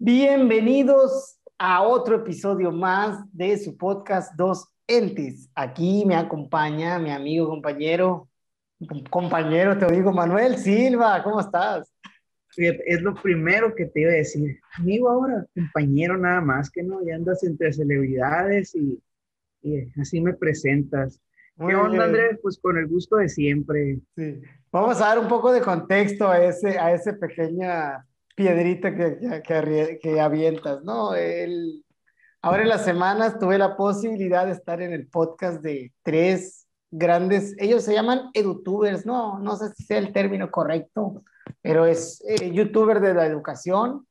Bienvenidos a otro episodio más de su podcast Dos Entes. Aquí me acompaña mi amigo, compañero, te digo, Manuel Silva. ¿Cómo estás? Fíjate, es lo primero que te iba a decir. Amigo ahora, compañero nada más, que no, ya andas entre celebridades y así me presentas. ¿Qué Muy onda, bien. Andrés? Pues con el gusto de siempre. Sí. Vamos a dar un poco de contexto a ese pequeña piedrita que avientas, ¿no? Ahora en las semanas tuve la posibilidad de estar en el podcast de tres grandes, ellos se llaman edutubers, no sé si sea el término correcto, pero es youtuber de la educación.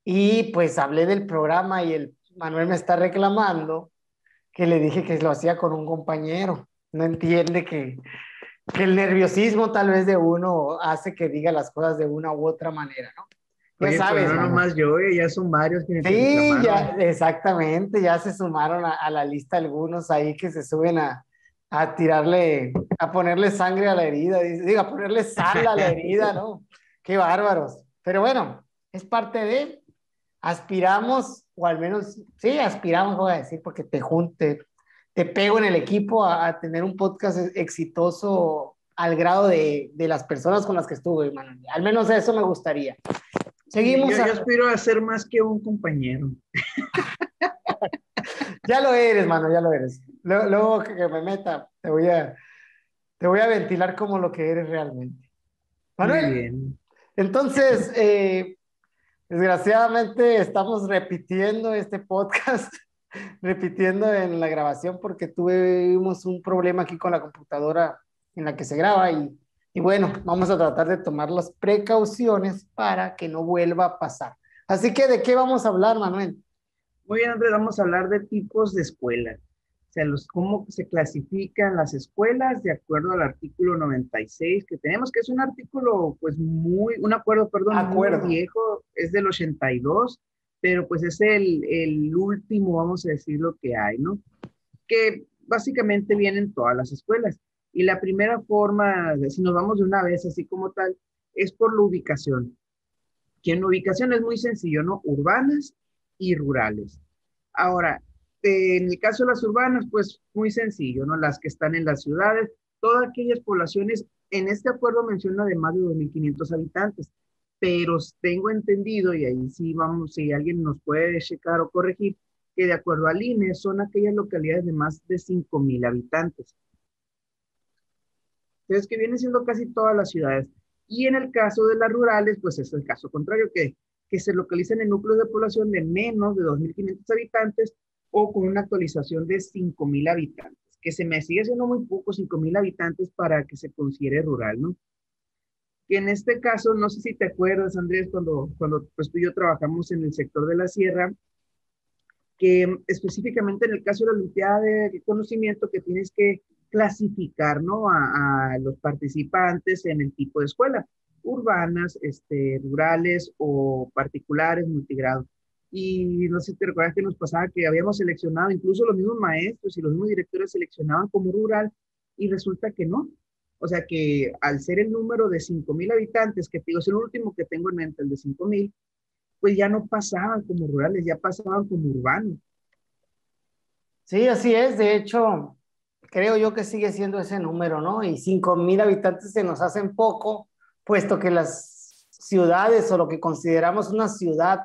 Y pues hablé del programa y el Manuel me está reclamando que le dije que lo hacía con un compañero. No entiende que el nerviosismo tal vez de uno hace que diga las cosas de una u otra manera, ¿no? Ya Oye, pero sabes, no Manuel. nomás yo, ya son varios quienes te Sí, ya, reclamaron. exactamente, ya se sumaron a la lista algunos ahí que se suben a tirarle, a ponerle sangre a la herida, digo, a ponerle sal a la herida, ¿no? Qué bárbaros. Pero bueno, es parte de, aspiramos, o al menos, sí, aspiramos, voy a decir, porque te pego en el equipo a tener un podcast exitoso al grado de las personas con las que estuve, Manuel. Al menos eso me gustaría. Sí, Seguimos. yo aspiro a ser más que un compañero. Ya lo eres, mano, ya lo eres. Luego que me meta, te voy a ventilar como lo que eres realmente. Muy Manuel, bien. entonces, desgraciadamente estamos repitiendo este podcast, repitiendo en la grabación porque tuvimos un problema aquí con la computadora en la que se graba y bueno, vamos a tratar de tomar las precauciones para que no vuelva a pasar. Así que, ¿de qué vamos a hablar, Manuel? Muy bien, Andrés, vamos a hablar de tipos de escuela. O sea, cómo se clasifican las escuelas de acuerdo al artículo 96 que tenemos, que es un artículo, pues un acuerdo, perdón, muy Acuerdo. viejo, es del 82, pero pues es el último, vamos a decir, lo que hay, ¿no? Que básicamente vienen todas las escuelas. Y la primera forma, si nos vamos de una vez así como tal, es por la ubicación. Que en ubicación es muy sencillo, ¿no? Urbanas y rurales. Ahora, en el caso de las urbanas, pues muy sencillo, ¿no? Las que están en las ciudades, todas aquellas poblaciones, en este acuerdo menciona de más de 2.500 habitantes, pero tengo entendido, y ahí sí vamos, si alguien nos puede checar o corregir, que de acuerdo al INE son aquellas localidades de más de 5.000 habitantes. Entonces, que viene siendo casi todas las ciudades. Y en el caso de las rurales, pues es el caso contrario, que se localizan en núcleos de población de menos de 2.500 habitantes o con una actualización de 5.000 habitantes, que se me sigue siendo muy poco, 5.000 habitantes para que se considere rural, ¿no? Que en este caso, no sé si te acuerdas, Andrés, cuando pues tú y yo trabajamos en el sector de la sierra, que específicamente en el caso de la Olimpiada de Conocimiento, que tienes que clasificar, ¿no? A los participantes en el tipo de escuela, urbanas, rurales o particulares, multigrado. Y no sé si te recuerdas que nos pasaba que habíamos seleccionado, incluso los mismos maestros y los mismos directores seleccionaban como rural y resulta que no. O sea que al ser el número de 5.000 habitantes, que te digo, es el último que tengo en mente, el de 5.000, pues ya no pasaban como rurales, ya pasaban como urbanos. Sí, así es. De hecho, creo yo que sigue siendo ese número, ¿no? Y 5.000 habitantes se nos hacen poco, puesto que las ciudades o lo que consideramos una ciudad,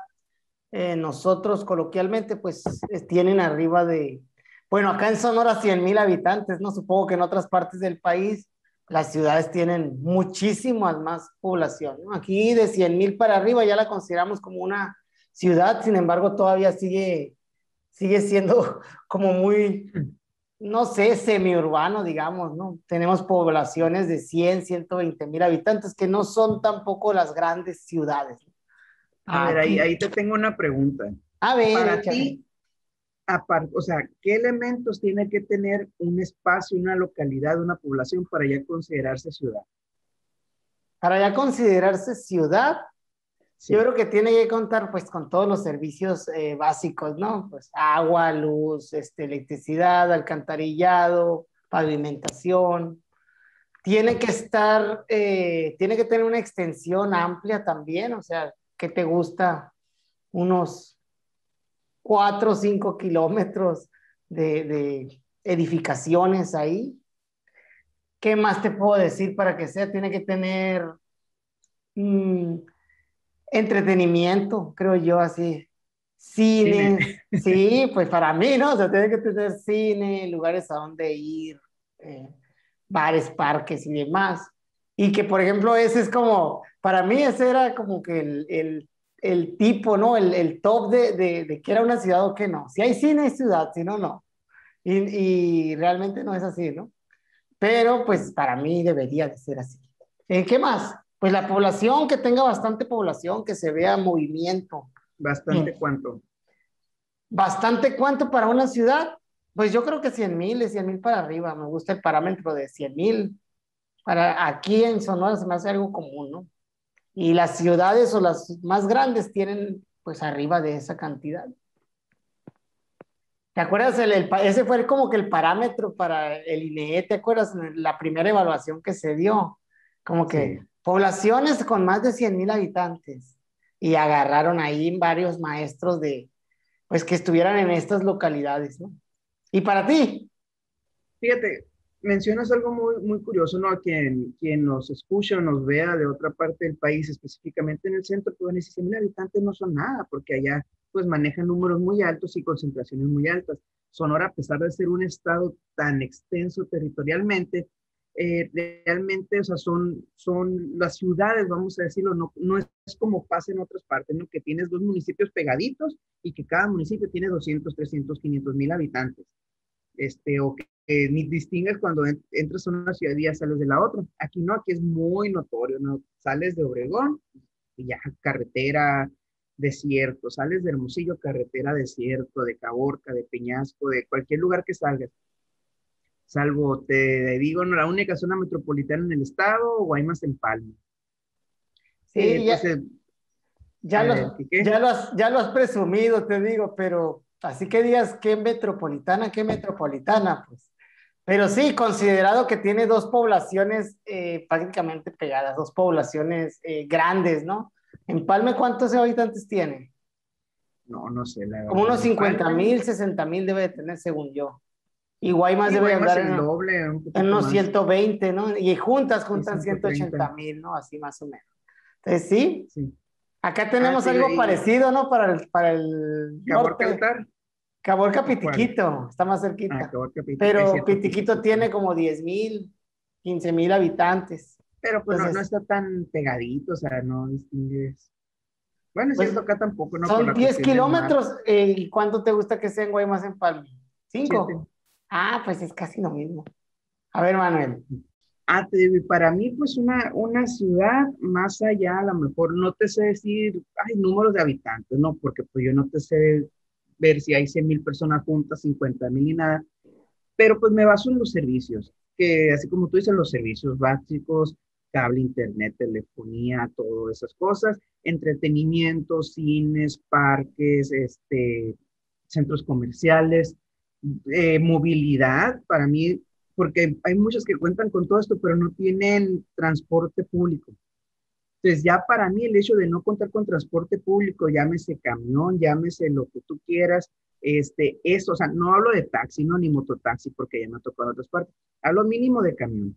nosotros coloquialmente, pues tienen arriba de, bueno, acá en Sonora 100.000 habitantes, ¿no? Supongo que en otras partes del país las ciudades tienen muchísimas más población, ¿no? Aquí de 100.000 para arriba ya la consideramos como una ciudad, sin embargo, todavía sigue siendo como muy, no sé, semiurbano, digamos, ¿no? Tenemos poblaciones de 100, 120.000 habitantes que no son tampoco las grandes ciudades. A ver, ahí Aquí, te tengo una pregunta. a ver, Para échale. ti, o sea, ¿qué elementos tiene que tener un espacio, una localidad, una población para ya considerarse ciudad? Para ya considerarse ciudad, yo Sí. creo que tiene que contar pues con todos los servicios básicos, ¿no? Pues agua, luz, electricidad, alcantarillado, pavimentación. Tiene que estar, tiene que tener una extensión amplia también, o sea, ¿qué te gusta? unos 4 o 5 kilómetros de edificaciones ahí. ¿Qué más te puedo decir para que sea? Tiene que tener mm, entretenimiento, creo yo, así. Cine. Cines, sí, pues para mí, ¿no? O sea, tiene que tener cine, lugares a donde ir, eh, bares, parques y demás. Y que, por ejemplo, ese es como, para mí ese era como que el tipo, ¿no? El top de que era una ciudad o que no. Si hay cine, hay ciudad, si no, no. Y realmente no es así, ¿no? Pero pues para mí debería de ser así. ¿Qué más? Pues la población, que tenga bastante población, que se vea movimiento. Bastante cuanto. Bastante, ¿cuánto para una ciudad? Pues yo creo que 100,000, de 100,000 para arriba. Me gusta el parámetro de 100,000. Para aquí en Sonora se me hace algo común, ¿no? Y las ciudades o las más grandes tienen pues arriba de esa cantidad. ¿Te acuerdas? Ese fue como que el parámetro para el INEE. ¿Te acuerdas? La primera evaluación que se dio. Como que Sí. poblaciones con más de 100,000 habitantes. Y agarraron ahí varios maestros pues que estuvieran en estas localidades, ¿no? Y para ti, Fíjate, mencionas algo muy, muy curioso, ¿no? Quien nos escucha o nos vea de otra parte del país, específicamente en el centro, pues van a decir, 100,000 habitantes no son nada, porque allá pues manejan números muy altos y concentraciones muy altas. Sonora, a pesar de ser un estado tan extenso territorialmente, realmente, o sea, son las ciudades, vamos a decirlo, no es como pasa en otras partes, ¿no? Que tienes dos municipios pegaditos y que cada municipio tiene 200, 300, 500,000 habitantes, o que ni distingues cuando entras a una ciudad y ya sales de la otra. Aquí no, aquí es muy notorio, ¿no? Sales de Obregón y ya carretera, desierto, sales de Hermosillo, carretera, desierto, de Caborca, de Peñasco, de cualquier lugar que salgas. Salvo, te digo, no, la única zona metropolitana en el estado, Guaymas en Palma. sí, Pues, a ver, ¿qué? ya lo has presumido, te digo, pero así que digas qué metropolitana, pues. Pero sí, considerado que tiene dos poblaciones prácticamente pegadas, dos poblaciones grandes, ¿no? ¿Empalme cuántos habitantes tiene? No, no sé, la Como verdad. unos 50,000, Empalme, 60,000 debe de tener, según yo. Y Guaymas sí, debe de Guaymas andar el doble, un en poquito unos más, 120, ¿no? Y sí, juntan 130, 180,000, ¿no? Así más o menos. Entonces, sí, sí. acá Ah, tenemos te digo, algo y parecido, ¿no? Para el Caborca norte. Altar, Caborca ¿o cuál? Pitiquito, está más Ah, cerquita. Caborca es Pero cierto, Pitiquito Pitiquito. tiene como 10,000, 15,000 habitantes. Pero pues no Entonces, está tan pegadito, o sea, no distingues. Bueno, es pues cierto, acá tampoco, ¿no? Por son la 10 cuestión del mar. kilómetros. ¿Y cuánto te gusta que sea en Guaymas en Palma? 7. ¿5? Ah, pues es casi lo mismo. A ver, Manuel. Ah, te digo, y para mí, pues una ciudad más allá, a lo mejor no te sé decir, hay números de habitantes, ¿no? Porque pues yo no te sé ver si hay 100,000 personas juntas, 50,000 ni nada, pero pues me baso en los servicios, que así como tú dices, los servicios básicos, cable, internet, telefonía, todas esas cosas, entretenimiento, cines, parques, centros comerciales, movilidad, para mí, porque hay muchas que cuentan con todo esto, pero no tienen transporte público. Entonces, ya para mí el hecho de no contar con transporte público, llámese camión, llámese lo que tú quieras, eso, o sea, no hablo de taxi, no, ni mototaxi, porque ya me ha tocado en otras partes, hablo mínimo de camión.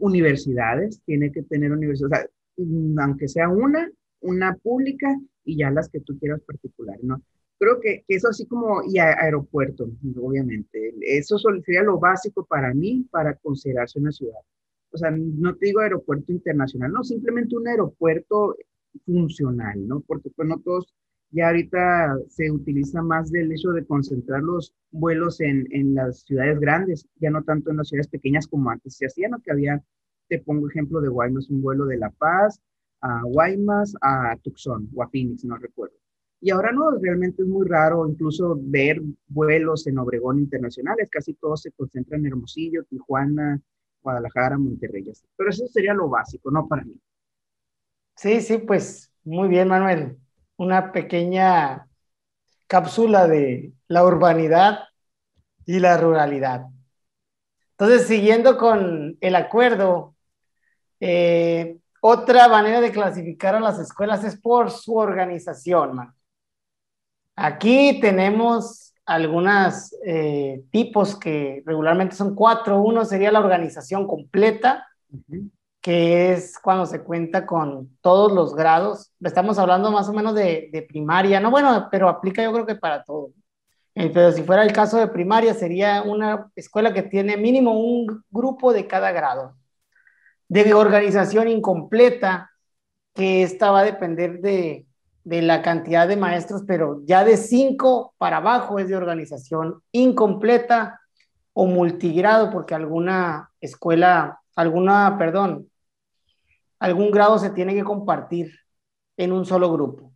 Universidades, tiene que tener universidades, o sea, aunque sea una pública y ya las que tú quieras particulares, ¿no? Creo que eso así como, y aeropuerto, obviamente, eso sería lo básico para mí para considerarse una ciudad. O sea, no te digo aeropuerto internacional, no, simplemente un aeropuerto funcional, ¿no? Porque pues no todos, ya ahorita se utiliza más del hecho de concentrar los vuelos en las ciudades grandes, ya no tanto en las ciudades pequeñas como antes se hacía, ¿no? Que había, te pongo ejemplo de Guaymas, un vuelo de La Paz a Guaymas, a Tucson o a Phoenix, no recuerdo. Y ahora no, realmente es muy raro incluso ver vuelos en Obregón internacionales, casi todos se concentran en Hermosillo, Tijuana, Guadalajara, Monterrey. Pero eso sería lo básico, ¿no? Para mí. Sí, sí, pues muy bien, Manuel. Una pequeña cápsula de la urbanidad y la ruralidad. Entonces, siguiendo con el acuerdo, otra manera de clasificar a las escuelas es por su organización, man. Aquí tenemos algunos tipos que regularmente son cuatro. Uno sería la organización completa, que es cuando se cuenta con todos los grados. Estamos hablando más o menos de primaria, no, bueno, pero aplica yo creo que para todo. Pero si fuera el caso de primaria, sería una escuela que tiene mínimo un grupo de cada grado. De organización incompleta, que esta va a depender de la cantidad de maestros, pero ya de 5 para abajo es de organización incompleta o multigrado, porque alguna escuela, algún grado se tiene que compartir en un solo grupo.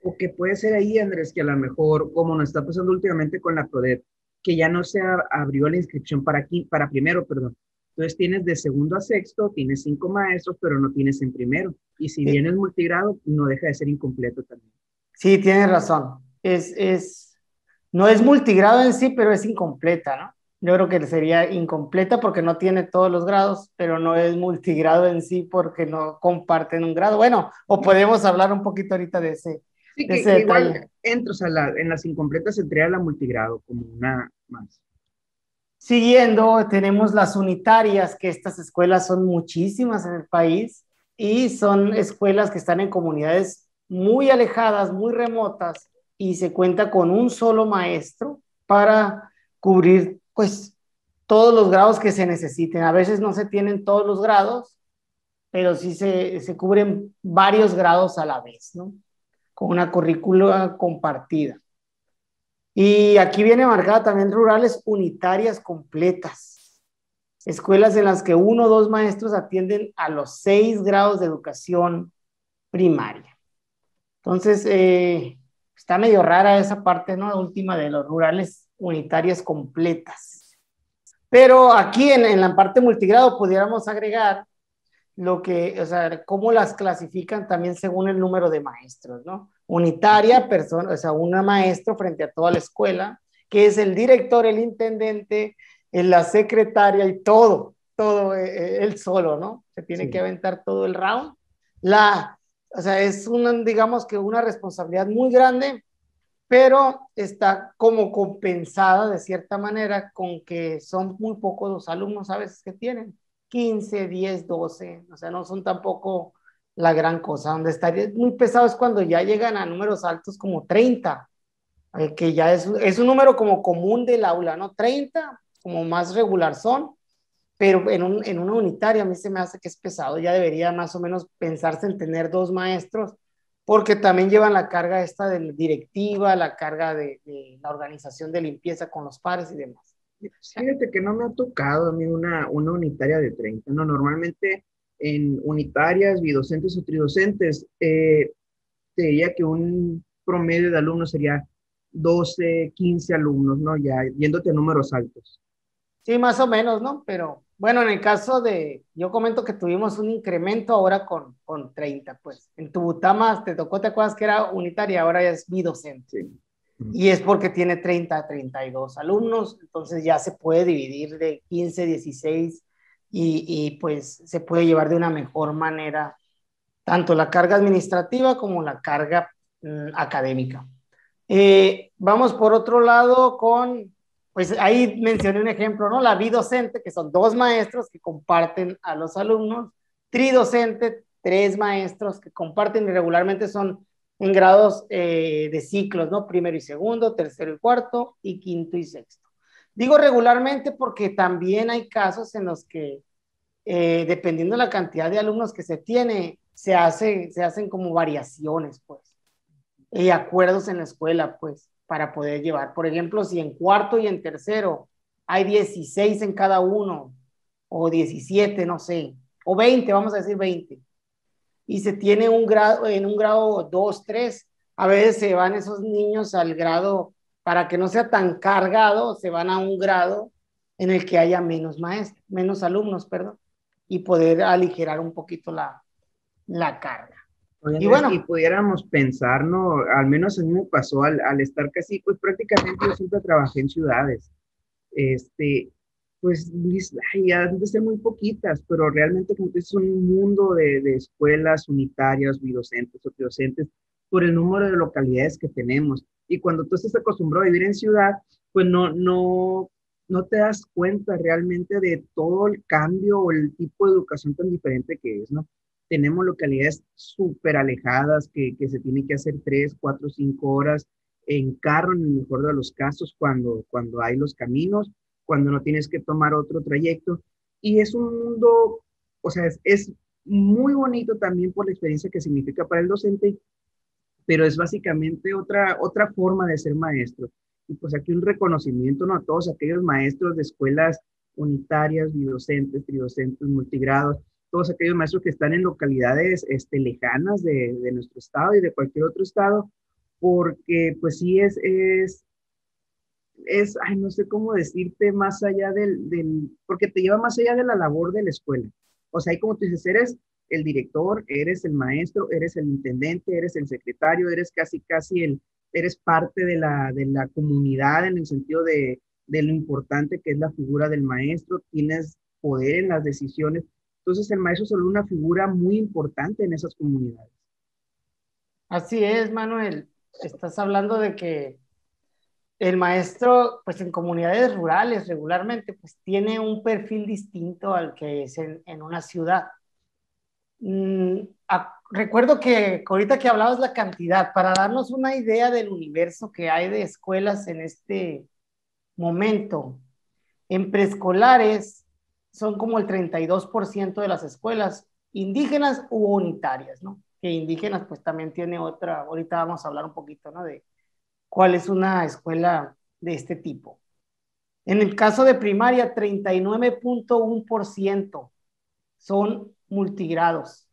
O que puede ser ahí, Andrés, que a lo mejor, como nos está pasando últimamente con la PRODEP, que ya no se abrió la inscripción para aquí, para primero, perdón. Entonces tienes de segundo a sexto, tienes 5 maestros, pero no tienes en primero. Y si bien es multigrado, no deja de ser incompleto también. Sí, tienes razón. No es multigrado en sí, pero es incompleta, ¿no? Yo creo que sería incompleta porque no tiene todos los grados, pero no es multigrado en sí porque no comparten un grado. Bueno, o podemos hablar un poquito ahorita de ese, Sí, de ese que detalle. igual entras en las incompletas entraría la multigrado como una más. Siguiendo, tenemos las unitarias, que estas escuelas son muchísimas en el país y son escuelas que están en comunidades muy alejadas, muy remotas, y se cuenta con un solo maestro para cubrir pues todos los grados que se necesiten. A veces no se tienen todos los grados, pero sí se cubren varios grados a la vez, ¿no? Con una currícula compartida. Y aquí viene marcada también rurales unitarias completas. Escuelas en las que uno o dos maestros atienden a los 6 grados de educación primaria. Entonces, está medio rara esa parte, ¿no? La última de los rurales unitarias completas. Pero aquí en la parte multigrado pudiéramos agregar o sea, cómo las clasifican también según el número de maestros, ¿no? Unitaria, persona, o sea, una maestro frente a toda la escuela, que es el director, el intendente, la secretaria y todo él solo, ¿no? Se tiene que Sí. aventar todo el round. O sea, es digamos que una responsabilidad muy grande, pero está como compensada de cierta manera con que son muy pocos los alumnos a veces que tienen, 15, 10, 12, o sea, no son tampoco la gran cosa. Donde estaría muy pesado es cuando ya llegan a números altos como 30, que ya es un número como común del aula, ¿no? 30, como más regular son, pero en una unitaria a mí se me hace que es pesado, ya debería más o menos pensarse en tener 2 maestros, porque también llevan la carga esta de directiva, la carga de la organización de limpieza con los pares y demás. Fíjate que no me ha tocado a mí una unitaria de 30, ¿no? Normalmente en unitarias, bidocentes o tridocentes, te diría que un promedio de alumnos sería 12, 15 alumnos, ¿no? Ya yéndote a números altos. Sí, más o menos, ¿no? Pero bueno, en el caso yo comento que tuvimos un incremento ahora con 30, pues. En Tubutama te tocó, ¿te acuerdas que era unitaria? Ahora ya es bidocente. Sí. Y es porque tiene 30 a 32 alumnos, entonces ya se puede dividir de 15, 16 y pues se puede llevar de una mejor manera tanto la carga administrativa como la carga académica. Vamos por otro lado pues ahí mencioné un ejemplo, ¿no? La bidocente, que son 2 maestros que comparten a los alumnos, tridocente, 3 maestros que comparten y regularmente son en grados de ciclos, ¿no? Primero y segundo, tercero y cuarto, y quinto y sexto. Digo regularmente porque también hay casos en los que, dependiendo de la cantidad de alumnos que se tiene, se hacen como variaciones, pues, y acuerdos en la escuela, pues, para poder llevar. Por ejemplo, si en cuarto y en tercero hay 16 en cada uno, o 17, no sé, o 20, vamos a decir 20, y se tiene en un grado 2, 3, a veces se van esos niños al grado, para que no sea tan cargado, se van a un grado en el que haya menos maestros, menos alumnos, perdón, y poder aligerar un poquito la carga. Oye, Y Andrés, y bueno, pudiéramos pensar, ¿no? Al menos a mí me pasó al estar casi, pues prácticamente yo siempre trabajé en ciudades. Este, Pues ay, han de ser muy poquitas, pero realmente como tú dices, un mundo de escuelas unitarias, bidocentes o tridocentes, por el número de localidades que tenemos. Y cuando tú estás acostumbrado a vivir en ciudad, pues no te das cuenta realmente de todo el cambio o el tipo de educación tan diferente que es, ¿no? Tenemos localidades súper alejadas que se tienen que hacer 3, 4, 5 horas en carro, en el mejor de los casos, cuando hay los caminos, cuando no tienes que tomar otro trayecto. Y es un mundo, o sea, es muy bonito también por la experiencia que significa para el docente, pero es básicamente otra forma de ser maestro. Y pues aquí un reconocimiento, ¿no? A todos aquellos maestros de escuelas unitarias, bidocentes, tridocentes, multigrados, todos aquellos maestros que están en localidades lejanas de nuestro estado y de cualquier otro estado, porque pues sí ay, no sé cómo decirte, más allá porque te lleva más allá de la labor de la escuela. O sea, ahí como tú dices, eres el director, eres el maestro, eres el intendente, eres el secretario, eres casi eres parte de la comunidad en el sentido de lo importante que es la figura del maestro, tienes poder en las decisiones. Entonces el maestro es solo una figura muy importante en esas comunidades. Así es, Manuel. Estás hablando de que el maestro, pues en comunidades rurales regularmente, pues tiene un perfil distinto al que es en una ciudad. Recuerdo que ahorita que hablabas la cantidad, para darnos una idea del universo que hay de escuelas en este momento, en preescolares son como el 32% de las escuelas indígenas u unitarias, ¿no? Que indígenas pues también tiene otra, ahorita vamos a hablar un poquito, ¿no? De cuál es una escuela de este tipo. En el caso de primaria, 39.1% son multigrados.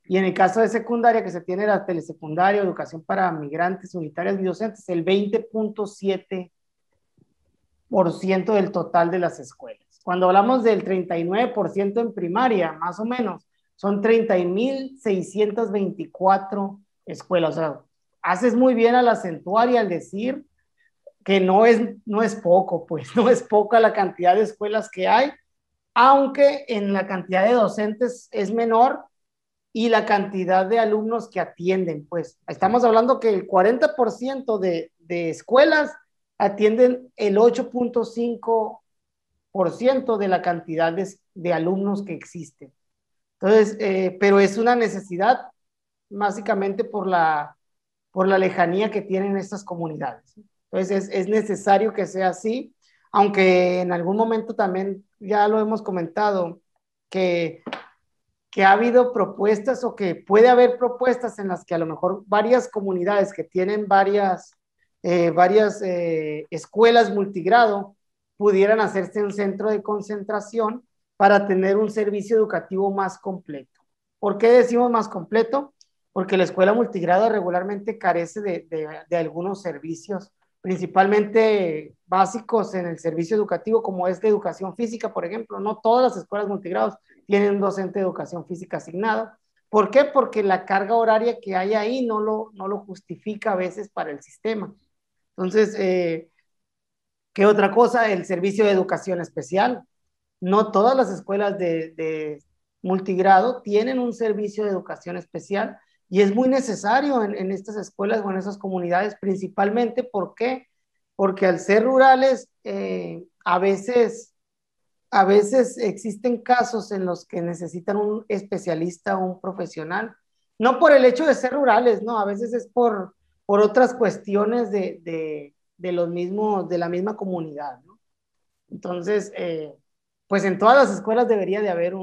Y en el caso de secundaria, que se tiene la telesecundaria, educación para migrantes, unitarias y docentes, el 20.7% del total de las escuelas. Cuando hablamos del 39% en primaria, más o menos, son 30.624 escuelas. O sea, haces muy bien al acentuar y al decir que no es poco, pues no es poca la cantidad de escuelas que hay, aunque en la cantidad de docentes es menor y la cantidad de alumnos que atienden, pues estamos hablando que el 40% de escuelas atienden el 8.5% de la cantidad de alumnos que existen. Entonces, pero es una necesidad básicamente por la lejanía que tienen estas comunidades. Entonces, es necesario que sea así, aunque en algún momento también ya lo hemos comentado, que ha habido propuestas o que puede haber propuestas en las que a lo mejor varias comunidades que tienen varias escuelas multigrado pudieran hacerse un centro de concentración para tener un servicio educativo más completo. ¿Por qué decimos más completo? Porque la escuela multigrado regularmente carece de algunos servicios, principalmente básicos en el servicio educativo, como es de educación física, por ejemplo. No todas las escuelas multigrados tienen un docente de educación física asignado. ¿Por qué? Porque la carga horaria que hay ahí no lo justifica a veces para el sistema. Entonces, ¿qué otra cosa? El servicio de educación especial. No todas las escuelas de multigrado tienen un servicio de educación especial y es muy necesario en estas escuelas o en esas comunidades, principalmente. ¿Por qué? Porque al ser rurales, a veces existen casos en los que necesitan un especialista o un profesional, no por el hecho de ser rurales, no, a veces es por otras cuestiones de los mismos, de la misma comunidad, ¿no? Entonces, pues en todas las escuelas debería de haber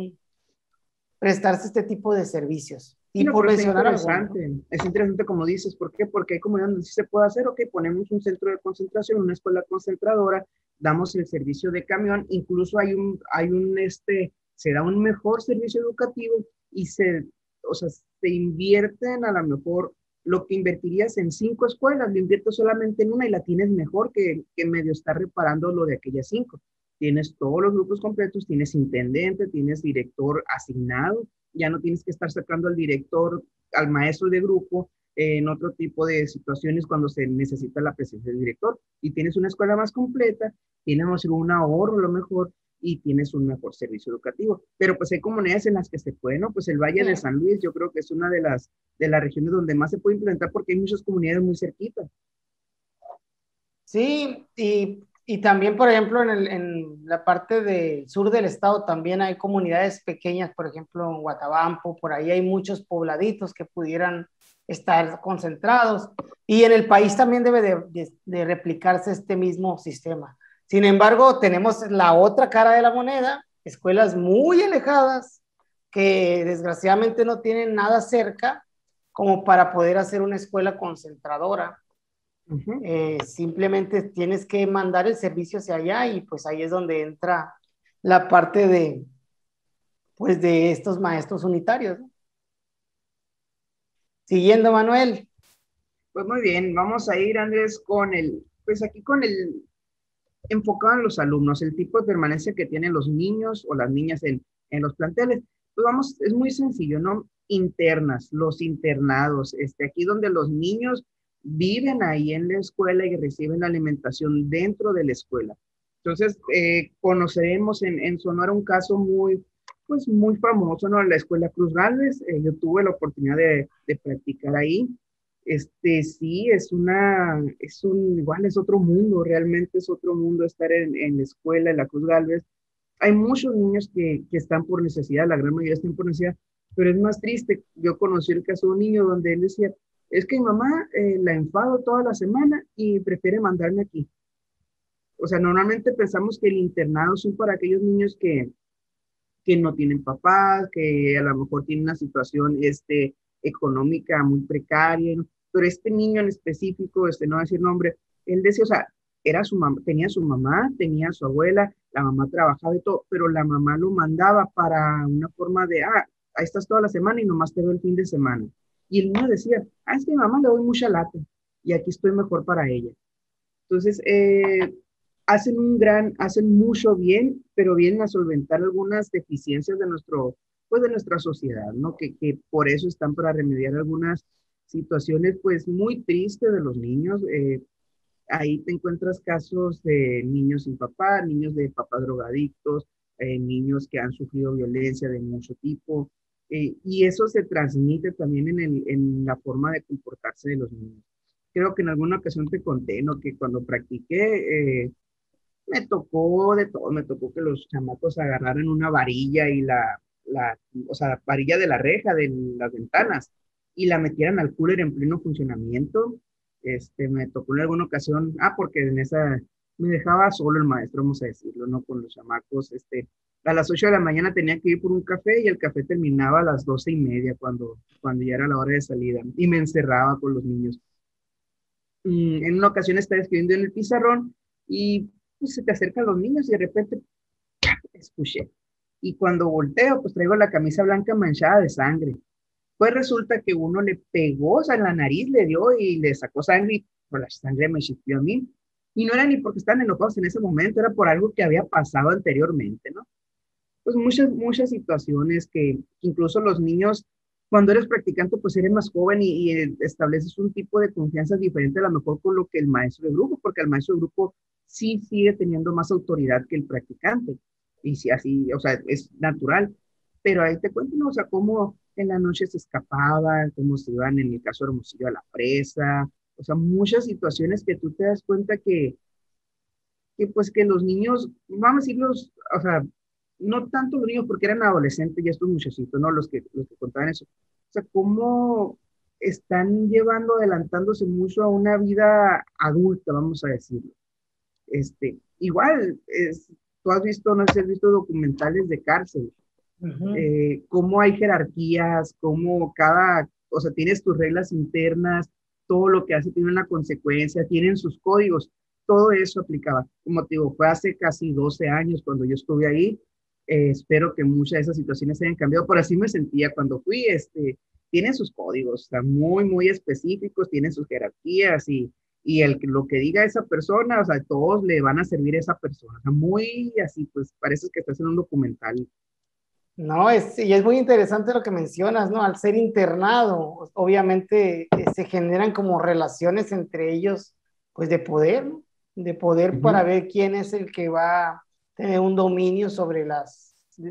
prestarse este tipo de servicios. Sí, Y no, por pero mencionar algunos, ¿no? es interesante como dices, ¿por qué? Porque hay comunidades donde sí se puede hacer, ok, ponemos un centro de concentración, una escuela concentradora, damos el servicio de camión, incluso se da un mejor servicio educativo y o sea, se invierten a lo mejor lo que invertirías en 5 escuelas, lo inviertes solamente en una y la tienes mejor que medio estar reparando lo de aquellas 5. Tienes todos los grupos completos, tienes intendente, tienes director asignado, ya no tienes que estar sacando al director, al maestro de grupo en otro tipo de situaciones cuando se necesita la presencia del director. Y tienes una escuela más completa, tienes un ahorro a lo mejor y tienes un mejor servicio educativo. Pero pues hay comunidades en las que se puede, ¿no? Pues el Valle de San Luis yo creo que es una de las regiones donde más se puede implementar porque hay muchas comunidades muy cerquitas. Sí, y también, por ejemplo, en la parte del sur del estado también hay comunidades pequeñas, por ejemplo, en Guatabampo, por ahí hay muchos pobladitos que pudieran estar concentrados. Y en el país también debe de replicarse este mismo sistema. Sin embargo, tenemos la otra cara de la moneda, escuelas muy alejadas que desgraciadamente no tienen nada cerca como para poder hacer una escuela concentradora. Ujú. Simplemente tienes que mandar el servicio hacia allá y pues ahí es donde entra la parte de, pues de estos maestros unitarios, ¿no? Siguiendo, Manuel. Pues muy bien, vamos a ir, Andrés, pues aquí con el enfocado en los alumnos, el tipo de permanencia que tienen los niños o las niñas en los planteles. Pues vamos, es muy sencillo, ¿no? Internas, los internados, aquí donde los niños viven ahí en la escuela y reciben la alimentación dentro de la escuela. Entonces, conoceremos en Sonora un caso pues muy famoso, ¿no? La Escuela Cruz Gálvez, yo tuve la oportunidad de practicar ahí. Sí, igual es otro mundo, realmente es otro mundo estar en la escuela, en la Cruz Gálvez. Hay muchos niños que están por necesidad, la gran mayoría están por necesidad, pero es más triste. Yo conocí el caso de un niño donde él decía, es que mi mamá la enfado toda la semana y prefiere mandarme aquí. O sea, normalmente pensamos que el internado son para aquellos niños que no tienen papás, que a lo mejor tienen una situación económica muy precaria, ¿no? Pero este niño en específico, no voy a decir nombre, él decía, o sea, era su mamá, tenía su mamá, tenía su abuela, la mamá trabajaba y todo, pero la mamá lo mandaba para una forma de, ahí estás toda la semana y nomás te veo el fin de semana. Y el niño decía, es que a mi mamá le doy mucha lata y aquí estoy mejor para ella. Entonces, hacen mucho bien, pero vienen a solventar algunas deficiencias pues de nuestra sociedad, ¿no? Que por eso están para remediar algunas situaciones, pues, muy tristes de los niños. Ahí te encuentras casos de niños sin papá, niños de papás drogadictos, niños que han sufrido violencia de mucho tipo, y eso se transmite también en la forma de comportarse de los niños. Creo que en alguna ocasión te conté, ¿no? Que cuando practiqué, me tocó de todo, me tocó que los chamacos agarraran una varilla y o sea, varilla de la reja de las ventanas y la metieran al cooler en pleno funcionamiento. Me tocó en alguna ocasión, porque en esa me dejaba solo el maestro, vamos a decirlo, ¿no? Con los chamacos, a las 8 de la mañana tenía que ir por un café y el café terminaba a las 12:30 cuando ya era la hora de salida y me encerraba con los niños. En una ocasión estaba escribiendo en el pizarrón y pues se te acercan los niños y de repente escuché. Y cuando volteo, pues traigo la camisa blanca manchada de sangre. Pues resulta que uno le pegó, o sea, en la nariz le dio y le sacó sangre y por la sangre me chispeó a mí. Y no era ni porque estaban enojados en ese momento, era por algo que había pasado anteriormente, ¿no? Pues muchas situaciones que incluso los niños, cuando eres practicante, pues eres más joven y estableces un tipo de confianza diferente a lo mejor con lo que el maestro de grupo, porque el maestro de grupo sí sigue teniendo más autoridad que el practicante. Y si así, o sea, es natural. Pero ahí te cuento, ¿no? O sea, cómo en la noche se escapaban, cómo se iban, en el caso de Hermosillo, a la presa. O sea, muchas situaciones que tú te das cuenta que pues que los niños, vamos a decirlos, o sea, no tanto los niños porque eran adolescentes y estos muchachitos, ¿no? Los que contaban eso. O sea, cómo están llevando, adelantándose mucho a una vida adulta, vamos a decirlo. Igual, tú has visto, no sé si has visto documentales de cárcel, Ujú. cómo hay jerarquías, cómo o sea, tienes tus reglas internas, todo lo que hace tiene una consecuencia, tienen sus códigos, todo eso aplicaba. Como te digo, fue hace casi 12 años cuando yo estuve ahí, espero que muchas de esas situaciones hayan cambiado, pero así me sentía cuando fui, tienen sus códigos, están muy específicos, tienen sus jerarquías y lo que diga esa persona, o sea, todos le van a servir a esa persona, o sea, muy así, pues parece que estás en un documental. No, y es muy interesante lo que mencionas, ¿no? Al ser internado, obviamente se generan como relaciones entre ellos, pues de poder, ¿no? De poder para Ujú. ver quién es el que va a tener un dominio sobre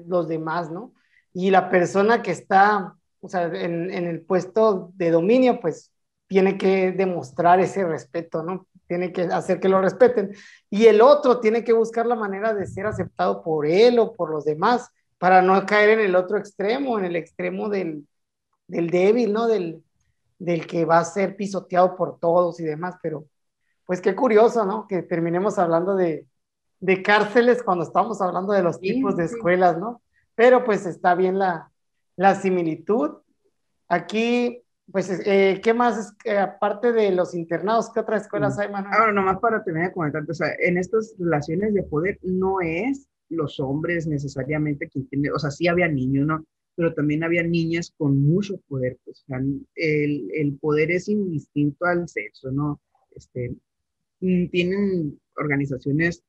los demás, ¿no? Y la persona que está, o sea, en el puesto de dominio, pues tiene que demostrar ese respeto, ¿no? Tiene que hacer que lo respeten. Y el otro tiene que buscar la manera de ser aceptado por él o por los demás para no caer en el otro extremo, en el extremo del débil, ¿no? Del que va a ser pisoteado por todos y demás, pero pues qué curioso, ¿no? Que terminemos hablando de cárceles cuando estamos hablando de los tipos Sí, de sí. escuelas, ¿no? Pero pues está bien la similitud. Aquí, pues, ¿qué más? Aparte de los internados, ¿qué otras escuelas Sí. hay, Manuel? Ahora, nomás para terminar de comentarte, o sea, en estas relaciones de poder no es los hombres necesariamente quien tiene, o sea, sí había niños, ¿no? Pero también había niñas con mucho poder, pues, o sea, el poder es indistinto al sexo, ¿no? Este, tienen organizaciones,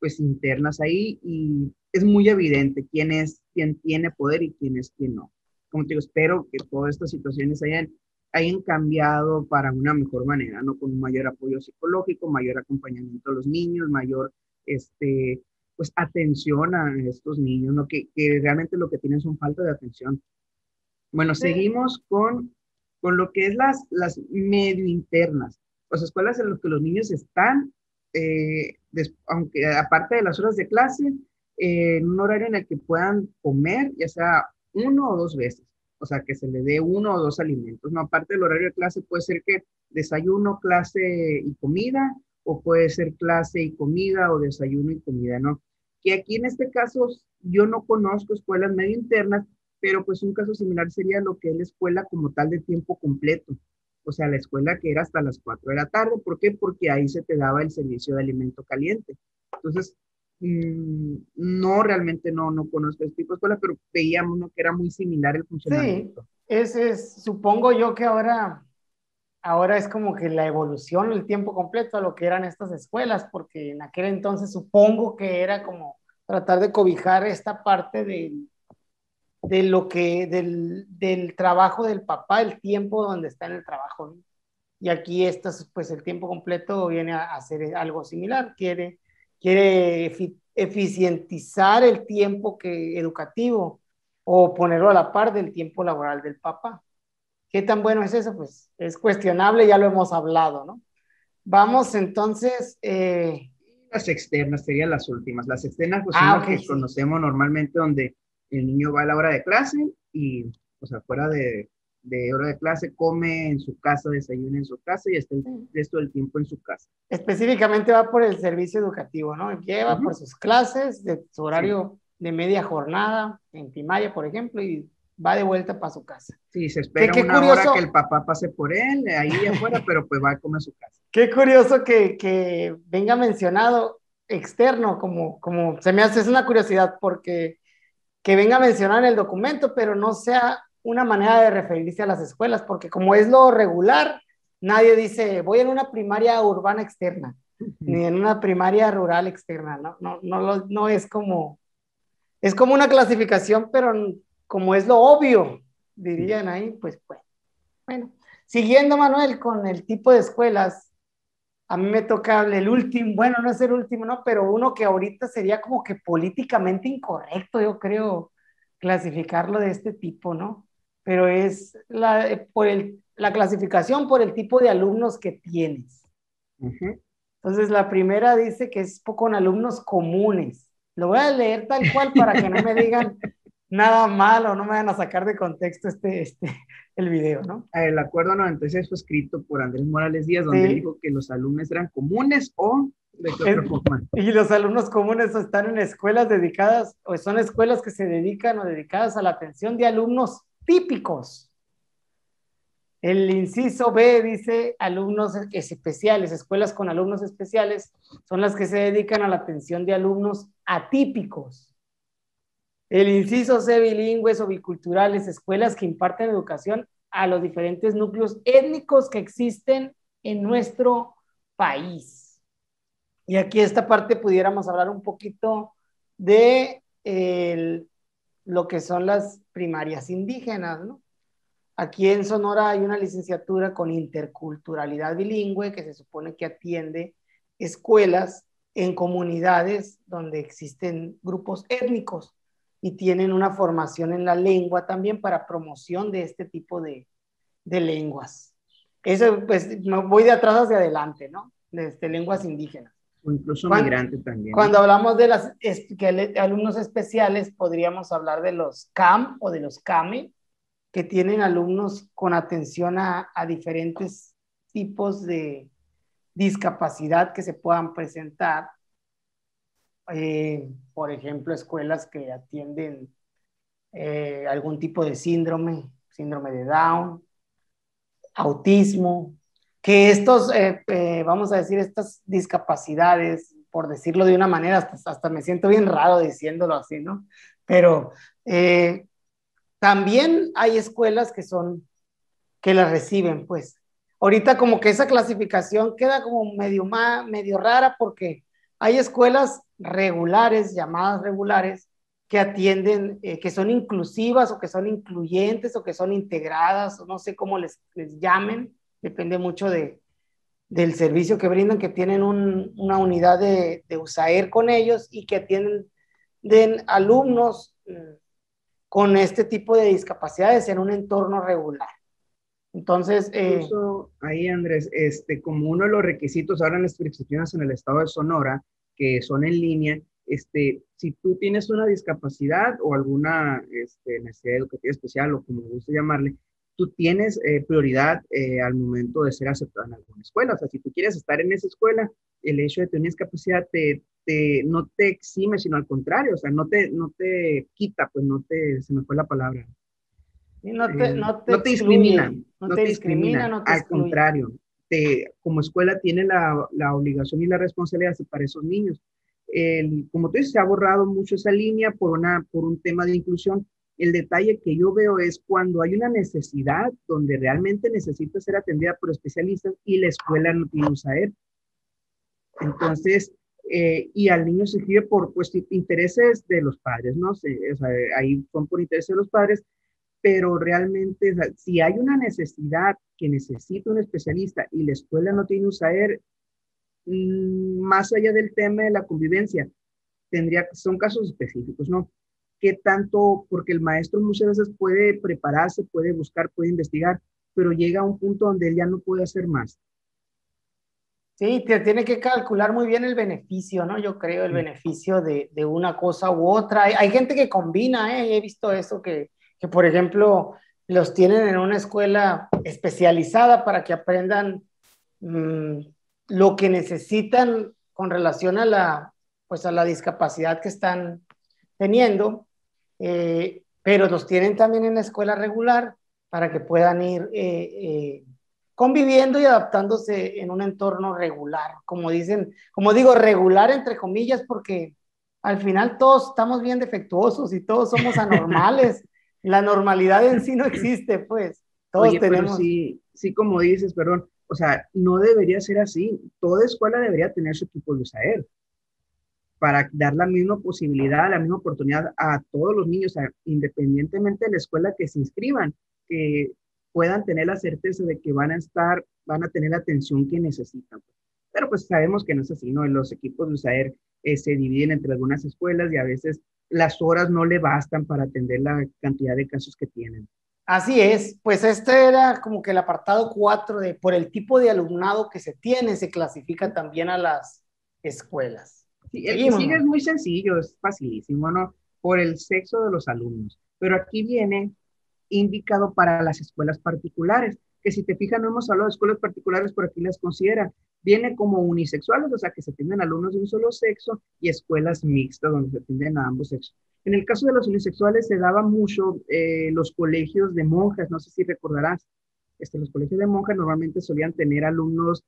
pues, internas ahí y es muy evidente quién es quien tiene poder y quién es quien no. Como te digo, espero que todas estas situaciones hayan cambiado para una mejor manera, ¿no? Con un mayor apoyo psicológico, mayor acompañamiento a los niños, mayor, este, pues, atención a estos niños, ¿no? Que realmente lo que tienen son falta de atención. Bueno, Sí, seguimos con lo que es las medio internas, las escuelas en las que los niños están, aunque aparte de las horas de clase, en un horario en el que puedan comer, ya sea uno o dos veces, o sea, que se le dé uno o dos alimentos, ¿no? Aparte del horario de clase puede ser que desayuno, clase y comida, o puede ser clase y comida o desayuno y comida, ¿no? Que aquí en este caso yo no conozco escuelas medio internas, pero pues un caso similar sería lo que es la escuela como tal de tiempo completo, o sea, la escuela que era hasta las 4 de la tarde. ¿Por qué? Porque ahí se te daba el servicio de alimento caliente. Entonces, no, realmente no conozco este tipo de escuela, pero veíamos, ¿no?, que era muy similar el sí, funcionamiento. supongo yo que ahora es como que la evolución, el tiempo completo a lo que eran estas escuelas, porque en aquel entonces supongo que era como tratar de cobijar esta parte de lo que, del trabajo del papá, el tiempo donde está en el trabajo, ¿no? Y aquí estas, pues el tiempo completo viene a hacer algo similar, quiere eficientizar el tiempo educativo o ponerlo a la par del tiempo laboral del papá. ¿Qué tan bueno es eso? Pues es cuestionable, ya lo hemos hablado, ¿no? Vamos entonces, Las externas serían las últimas. Las externas pues son las ok, que sí. conocemos normalmente, donde el niño va a la hora de clase y pues afuera de hora de clase come en su casa, desayuna en su casa y está el resto del tiempo en su casa. Específicamente va por el servicio educativo, ¿no? Lleva por Ujú. sus clases de su Sí, horario de media jornada en primaria, por ejemplo, y va de vuelta para su casa. sí, se Qué, espera qué una hora que el curioso, papá pase por él ahí afuera, pero pues va a comer a su casa. qué curioso que venga mencionado externo, como se me hace, es una curiosidad, porque que venga mencionado en el documento, pero no sea una manera de referirse a las escuelas, porque como es lo regular, nadie dice, voy en una primaria urbana externa, Ujú. ni en una primaria rural externa, no es como una clasificación, pero como es lo obvio, Sí. dirían ahí, pues bueno. Siguiendo, Manuel, con el tipo de escuelas, a mí me toca el último, bueno, no es el último, ¿no? Pero uno que ahorita sería como que políticamente incorrecto, yo creo, clasificarlo de este tipo, ¿no? Pero es la clasificación por el tipo de alumnos que tienes. Ujú. Entonces, la primera dice que es con alumnos comunes. Lo voy a leer tal cual para que no me digan nada malo, no me van a sacar de contexto el video, ¿no? El acuerdo 96 fue escrito por Andrés Morales Díaz, donde él Sí, dijo que los alumnos eran comunes o de qué Es- otra forma. y los alumnos comunes están en escuelas dedicadas, o son escuelas que se dedican o dedicadas a la atención de alumnos típicos. El inciso B dice alumnos especiales, escuelas con alumnos especiales son las que se dedican a la atención de alumnos atípicos. El inciso C, bilingües o biculturales, escuelas que imparten educación a los diferentes núcleos étnicos que existen en nuestro país. Y aquí esta parte pudiéramos hablar un poquito de lo que son las primarias indígenas, ¿no? Aquí en Sonora hay una licenciatura con interculturalidad bilingüe que se supone que atiende escuelas en comunidades donde existen grupos étnicos y tienen una formación en la lengua también para promoción de este tipo de lenguas. Eso, pues, no, voy de atrás hacia adelante, ¿no? De lenguas indígenas. O incluso Cuando, migrante también, ¿no? cuando hablamos de alumnos especiales, podríamos hablar de los CAM o de los CAME, que tienen alumnos con atención a diferentes tipos de discapacidad que se puedan presentar. Por ejemplo, escuelas que atienden algún tipo de síndrome de Down, autismo, que estos, vamos a decir, estas discapacidades, por decirlo de una manera, hasta me siento bien raro diciéndolo así, ¿no? Pero también hay escuelas que las reciben, pues. Ahorita como que esa clasificación queda como medio rara porque hay escuelas regulares, llamadas regulares, que atienden, que son inclusivas o que son incluyentes o que son integradas, o no sé cómo les llamen, depende mucho del servicio que brindan, que tienen una unidad de USAER con ellos y que atienden alumnos con este tipo de discapacidades en un entorno regular. Entonces, Incluso ahí, Andrés, como uno de los requisitos ahora en las prescripciones en el estado de Sonora, que son en línea, si tú tienes una discapacidad o alguna necesidad educativa especial o como guste llamarle, tú tienes prioridad al momento de ser aceptado en alguna escuela. O sea, si tú quieres estar en esa escuela, el hecho de tener discapacidad no te exime, sino al contrario, o sea, no te quita, pues se me fue la palabra. no te No te discrimina, excluye, no no te te discrimina, discrimina, no te al excluye. contrario, como escuela tiene la obligación y la responsabilidad para esos niños. Como tú dices, se ha borrado mucho esa línea por un tema de inclusión. El detalle que yo veo es cuando hay una necesidad donde realmente necesita ser atendida por especialistas y la escuela no tiene USAER. Entonces, y al niño se escribe por pues, intereses de los padres, ¿no? O sea, ahí son por intereses de los padres, pero realmente, o sea, si hay una necesidad que necesita un especialista y la escuela no tiene USAER, más allá del tema de la convivencia, son casos específicos, ¿no? ¿Qué tanto? Porque el maestro muchas veces puede prepararse, puede buscar, puede investigar, pero llega a un punto donde él ya no puede hacer más. Sí, te tiene que calcular muy bien el beneficio, ¿no? Yo creo el Sí. beneficio de una cosa u otra. Hay gente que combina, ¿eh? He visto eso, que, por ejemplo, los tienen en una escuela especializada para que aprendan mmm, lo que necesitan con relación pues a la discapacidad que están teniendo, pero los tienen también en la escuela regular para que puedan ir conviviendo y adaptándose en un entorno regular, como dicen, como digo, regular entre comillas, porque al final todos estamos bien defectuosos y todos somos anormales. La normalidad en sí no existe, pues. Todos Oye, pero tenemos. sí, sí, como dices, perdón, o sea, no debería ser así. Toda escuela debería tener su equipo de USAER para dar la misma posibilidad, la misma oportunidad a todos los niños, independientemente de la escuela que se inscriban, que puedan tener la certeza de que van a tener la atención que necesitan. Pero pues sabemos que no es así, ¿no? Los equipos de USAER se dividen entre algunas escuelas y a veces las horas no le bastan para atender la cantidad de casos que tienen. Así es, pues este era como que el apartado 4 de por el tipo de alumnado que se tiene, se clasifica también a las escuelas. Sí, el que Seguimos, sigue es Mon. muy sencillo, es facilísimo, ¿no? Por el sexo de los alumnos. Pero aquí viene indicado para las escuelas particulares, que si te fijas, no hemos hablado de escuelas particulares, por aquí las considera. Viene como unisexuales, o sea, que se atienden alumnos de un solo sexo, y escuelas mixtas, donde se atienden a ambos sexos. En el caso de los unisexuales se daba mucho los colegios de monjas, no sé si recordarás. Los colegios de monjas normalmente solían tener alumnos,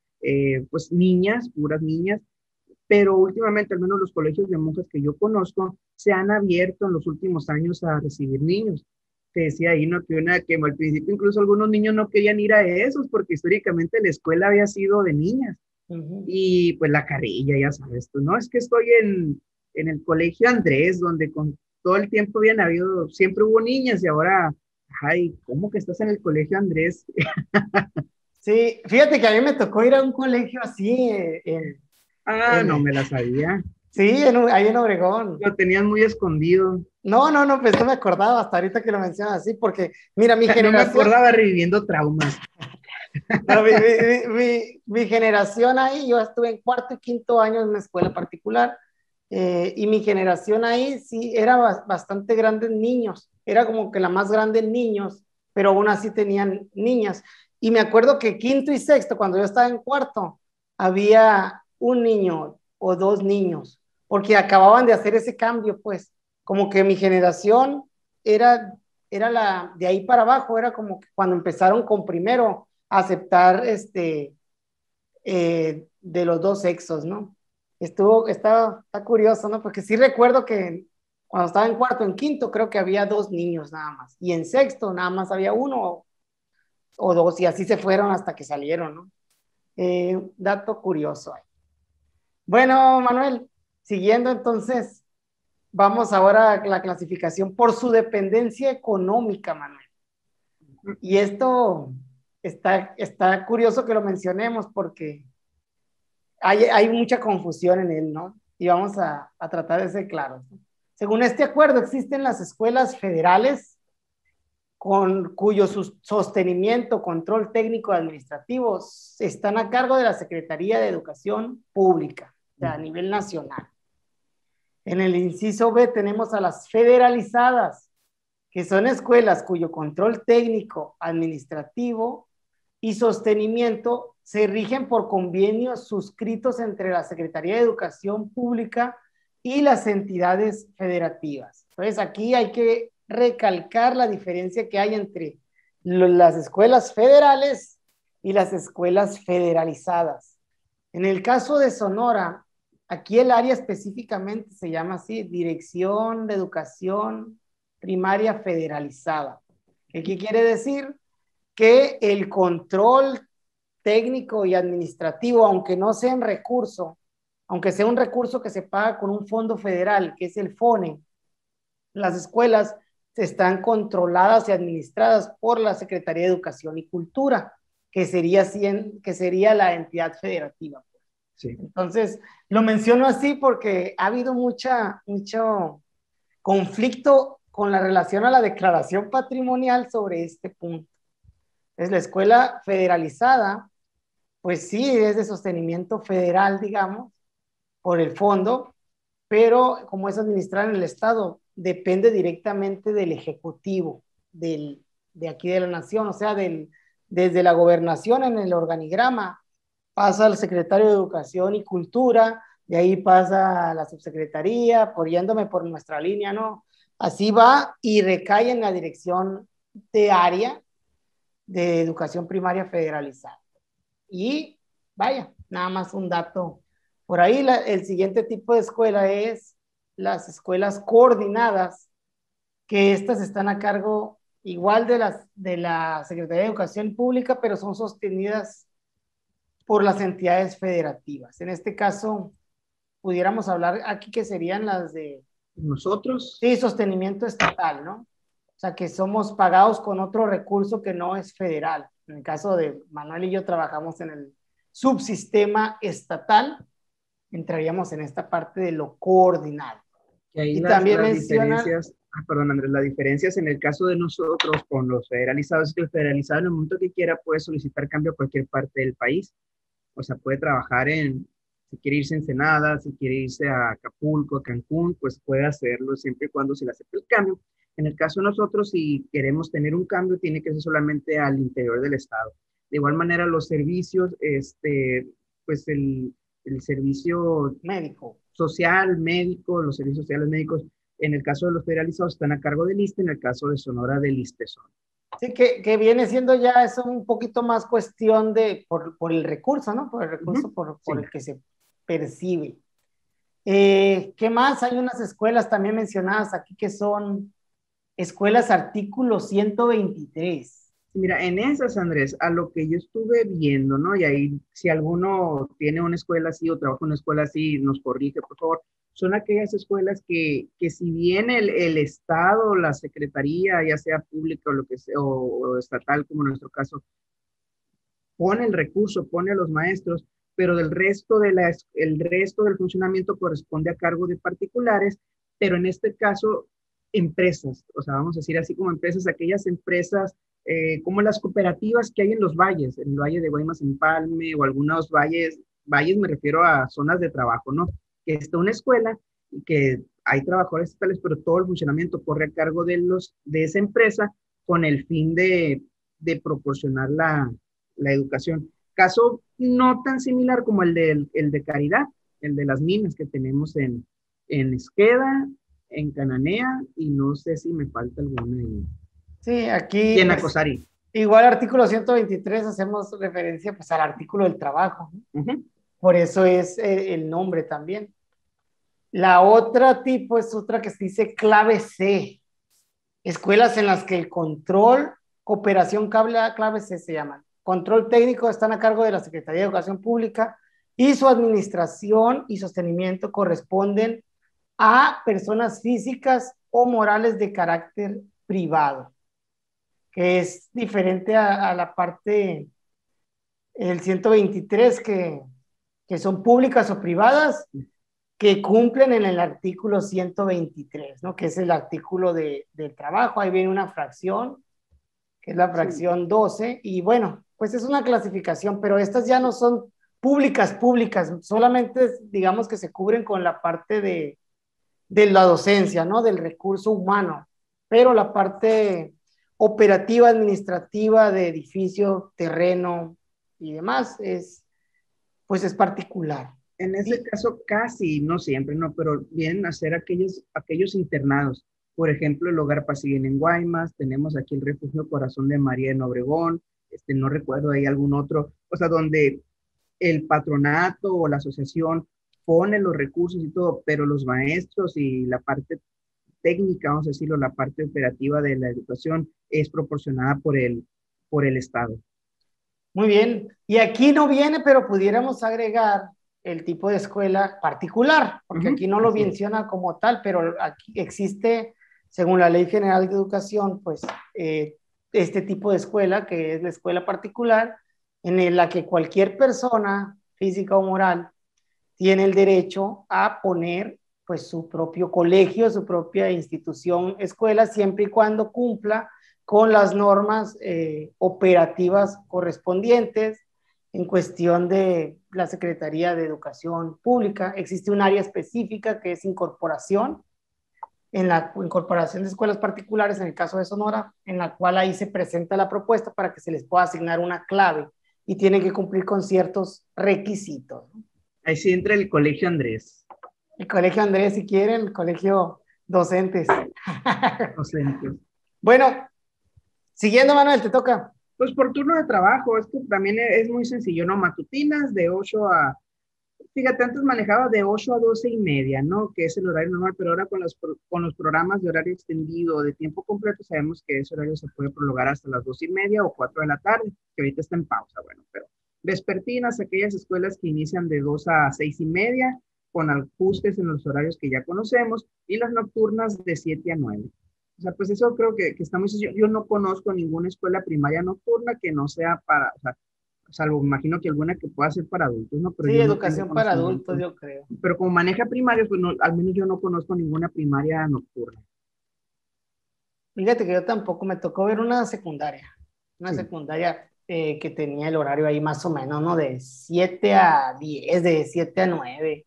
pues niñas, puras niñas, pero últimamente, al menos los colegios de monjas que yo conozco, se han abierto en los últimos años a recibir niños. Te decía ahí, ¿no? Que al principio incluso algunos niños no querían ir a esos porque históricamente la escuela había sido de niñas. Y pues la carrilla, ya sabes tú, ¿no? Es que estoy en el colegio Andrés, donde todo el tiempo habían habido, siempre hubo niñas y ahora, ay, ¿cómo que estás en el colegio, Andrés? Sí, fíjate que a mí me tocó ir a un colegio así, Ah, no en- me la sabía. sí, ahí en Obregón. Lo tenían muy escondido. No, no, no, pues no me acordaba hasta ahorita que lo mencionas así, porque mira, mi No me generación, acordaba reviviendo traumas. no, mi generación ahí, yo estuve en cuarto y quinto año en una escuela particular, y mi generación ahí sí era bastante grande en niños, era como que la más grande en niños, pero aún así tenían niñas. Y me acuerdo que quinto y sexto, cuando yo estaba en cuarto, había un niño o dos niños, porque acababan de hacer ese cambio, pues, como que mi generación era, era la, de ahí para abajo, era como que cuando empezaron con primero a aceptar de los dos sexos, ¿no? Está curioso, ¿no? Porque sí recuerdo que cuando estaba en cuarto, en quinto, creo que había dos niños nada más. Y en sexto nada más había uno o dos, y así se fueron hasta que salieron, ¿no? Dato curioso ahí. Bueno, Manuel, siguiendo entonces, vamos ahora a la clasificación por su dependencia económica, Manuel. Y esto está curioso que lo mencionemos porque hay mucha confusión en él, ¿no? Y vamos a tratar de ser claros, ¿no? Según este acuerdo, existen las escuelas federales con cuyo sostenimiento, control técnico y administrativo están a cargo de la Secretaría de Educación Pública, o sea, a nivel nacional. En el inciso B tenemos a las federalizadas, que son escuelas cuyo control técnico, administrativo y sostenimiento se rigen por convenios suscritos entre la Secretaría de Educación Pública y las entidades federativas. Entonces, aquí hay que recalcar la diferencia que hay entre las escuelas federales y las escuelas federalizadas. En el caso de Sonora, aquí el área específicamente se llama así, Dirección de Educación Primaria Federalizada. ¿Qué quiere decir? Que el control técnico y administrativo, aunque no sea en recurso, aunque sea un recurso que se paga con un fondo federal, que es el FONE, las escuelas están controladas y administradas por la Secretaría de Educación y Cultura, que sería la entidad federativa. Sí. Entonces, lo menciono así porque ha habido mucho conflicto con la relación a la declaración patrimonial sobre este punto. Es la escuela federalizada, pues sí, es de sostenimiento federal, digamos, por el fondo, pero como es administrada en el Estado, depende directamente del Ejecutivo de aquí de la Nación, o sea, desde la gobernación en el organigrama, pasa al secretario de Educación y Cultura, de ahí pasa a la subsecretaría, apoyándome por nuestra línea, ¿no? Así va y recae en la dirección de área de educación primaria federalizada. Y vaya, nada más un dato. Por ahí el siguiente tipo de escuela es las escuelas coordinadas, que estas están a cargo igual de la Secretaría de Educación Pública, pero son sostenidas por las entidades federativas. En este caso, pudiéramos hablar aquí que serían las de Nosotros, sí, sostenimiento estatal, ¿no? O sea, que somos pagados con otro recurso que no es federal. En el caso de Manuel y yo trabajamos en el subsistema estatal, entraríamos en esta parte de lo coordinado. que ahí Y también las mencionan, diferencias, perdón, Andrés, las diferencias en el caso de nosotros con los federalizados es que el federalizado en el momento que quiera puede solicitar cambio a cualquier parte del país. O sea, puede trabajar si quiere irse a Ensenada, si quiere irse a Acapulco, a Cancún, pues puede hacerlo siempre y cuando se le acepte el cambio. En el caso de nosotros, si queremos tener un cambio, tiene que ser solamente al interior del estado. De igual manera, los servicios, pues el servicio médico. social, médico, los servicios sociales médicos, en el caso de los federalizados están a cargo del ISSSTE, en el caso de Sonora del ISPESON. Sí, que viene siendo ya eso un poquito más cuestión por el recurso, ¿no? Por el recurso por Sí. el que se percibe. ¿Qué más? Hay unas escuelas también mencionadas aquí que son escuelas artículo 123. Mira, en esas, Andrés, a lo que yo estuve viendo, ¿no? Y ahí, si alguno tiene una escuela así o trabaja en una escuela así, nos corrige, por favor. Son aquellas escuelas que si bien el Estado, la Secretaría, ya sea pública o lo que sea, o estatal, como en nuestro caso, pone el recurso, pone a los maestros, pero el resto del funcionamiento corresponde a cargo de particulares, pero en este caso, empresas, o sea, vamos a decir así como empresas, aquellas empresas como las cooperativas que hay en el Valle de Guaymas, en Palme, o algunos valles me refiero a zonas de trabajo, ¿no? Que está una escuela y que hay trabajadores estatales, pero todo el funcionamiento corre a cargo de esa empresa con el fin de proporcionar la educación. Caso no tan similar como el de Caridad, el de las minas que tenemos en Esqueda, en Cananea, y no sé si me falta alguna Sí, y aquí en pues Acosari. igual artículo 123 hacemos referencia pues al artículo del trabajo, ¿no? Uh -huh. Por eso es el nombre también. La otra tipo es otra que se dice clave C, escuelas en las que el control, cooperación clave C se llaman. Control técnico están a cargo de la Secretaría de Educación Pública y su administración y sostenimiento corresponden a personas físicas o morales de carácter privado, que es diferente a la parte, el 123, que son públicas o privadas, que cumplen en el artículo 123, ¿no? Que es el artículo del trabajo. Ahí viene una fracción, que es la Sí. fracción 12, y bueno, pues es una clasificación, pero estas ya no son públicas, solamente digamos que se cubren con la parte de la docencia, ¿no? Del recurso humano, pero la parte operativa, administrativa de edificio, terreno y demás pues es particular. En ese Y caso, casi, no siempre, no, pero vienen a ser aquellos internados. Por ejemplo, el Hogar Pasiguen en Guaymas, tenemos aquí el Refugio Corazón de María en Obregón, no recuerdo, hay algún otro, o sea, donde el patronato o la asociación pone los recursos y todo, pero los maestros y la parte técnica, vamos a decirlo, la parte operativa de la educación es proporcionada por el Estado. muy bien. Y aquí no viene, pero pudiéramos agregar el tipo de escuela particular, porque aquí no lo Así es. menciona como tal, pero aquí existe, según la Ley General de Educación, pues este tipo de escuela, que es la escuela particular, en la que cualquier persona, física o moral, tiene el derecho a poner pues su propio colegio, su propia institución, escuela, siempre y cuando cumpla con las normas operativas correspondientes en cuestión de la Secretaría de Educación Pública. Existe un área específica que es incorporación, en la incorporación de escuelas particulares, en el caso de Sonora, en la cual ahí se presenta la propuesta para que se les pueda asignar una clave y tienen que cumplir con ciertos requisitos, ¿no? Ahí sí entra el Colegio Andrés. El colegio Andrés, si quieren, el colegio docentes. Docentes. Bueno, siguiendo, Manuel, te toca. Pues por turno de trabajo, esto también es muy sencillo, ¿no? Matutinas de 8 a, fíjate, antes manejaba de 8 a 12 y media, ¿no? Que es el horario normal, pero ahora con los programas de horario extendido de tiempo completo, sabemos que ese horario se puede prolongar hasta las 2 y media o 4 de la tarde, que ahorita está en pausa, bueno, pero vespertinas, aquellas escuelas que inician de 2 a 6 y media, con ajustes en los horarios que ya conocemos, y las nocturnas de 7 a 9. O sea, pues eso creo que está muy sencillo. Yo no conozco ninguna escuela primaria nocturna que no sea para, o sea, salvo imagino que alguna que pueda ser para adultos, ¿no? Pero Sí, yo no tengo educación para adultos, conocimiento. yo creo. Pero como maneja primarios, pues no, al menos yo no conozco ninguna primaria nocturna. Fíjate que yo tampoco me tocó ver una Sí. secundaria que tenía el horario ahí más o menos, ¿no? De 7 a 10, de 7 a 9.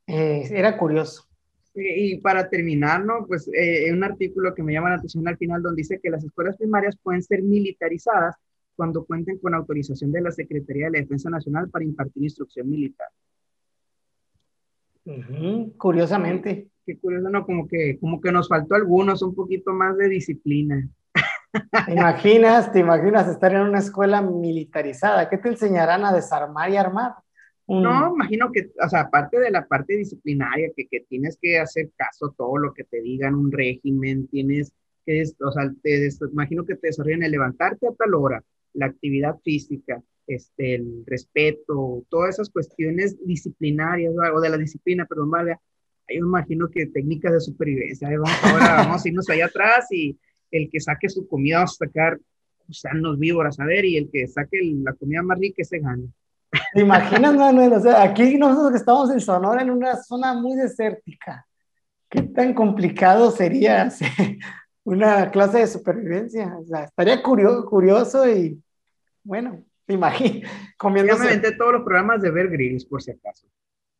Era curioso. Y para terminar, ¿no? Pues un artículo que me llama la atención al final donde dice que las escuelas primarias pueden ser militarizadas cuando cuenten con autorización de la Secretaría de la Defensa Nacional para impartir instrucción militar. Curiosamente. Qué curioso, ¿no? Como que nos faltó a algunos un poquito más de disciplina. Te imaginas estar en una escuela militarizada? ¿Qué te enseñarán a desarmar y armar? No, Un, imagino que, o sea, aparte de la parte disciplinaria, que tienes que hacer caso a todo lo que te digan, un régimen, tienes que es, o sea, imagino que te desarrollan el levantarte a tal hora, la actividad física, el respeto, todas esas cuestiones disciplinarias, o de la disciplina, perdón, vale. Yo imagino que técnicas de supervivencia. Ahora vamos a irnos allá atrás y el que saque su comida va a sacar gusanos víboras, a ver, y el que saque la comida más rica se gana. ¿Te imaginas, Manuel? O sea, aquí nosotros que estamos en Sonora, en una zona muy desértica, ¿qué tan complicado sería hacer una clase de supervivencia? O sea, estaría curioso y, bueno, te imagino, Ya me comiéndose. aventé todos los programas de Bear Grylls, por si acaso.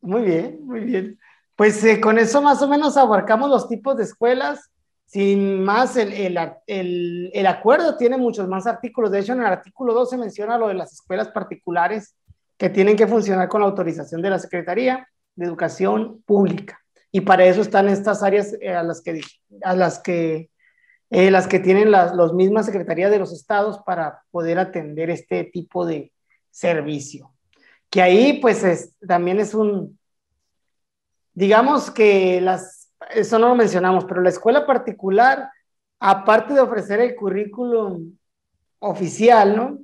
Muy bien, muy bien. Pues con eso más o menos abarcamos los tipos de escuelas. Sin más, el acuerdo tiene muchos más artículos. De hecho, en el artículo 2 se menciona lo de las escuelas particulares que tienen que funcionar con la autorización de la Secretaría de Educación Pública. Y para eso están estas áreas las que tienen las mismas secretarías de los estados para poder atender este tipo de servicio. Que ahí, pues, también es digamos que eso no lo mencionamos, pero la escuela particular, aparte de ofrecer el currículum oficial, ¿no?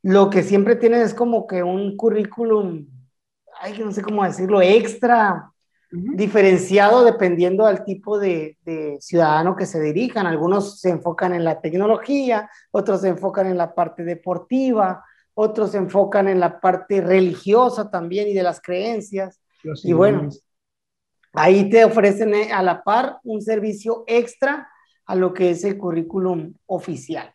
Lo que siempre tienen es como que un currículum, ay, no sé cómo decirlo, extra, diferenciado dependiendo del tipo de ciudadano que se dirijan. Algunos se enfocan en la tecnología, otros se enfocan en la parte deportiva, otros se enfocan en la parte religiosa también y de las creencias. Los Y bueno, idiomas. ahí te ofrecen a la par un servicio extra a lo que es el currículum oficial.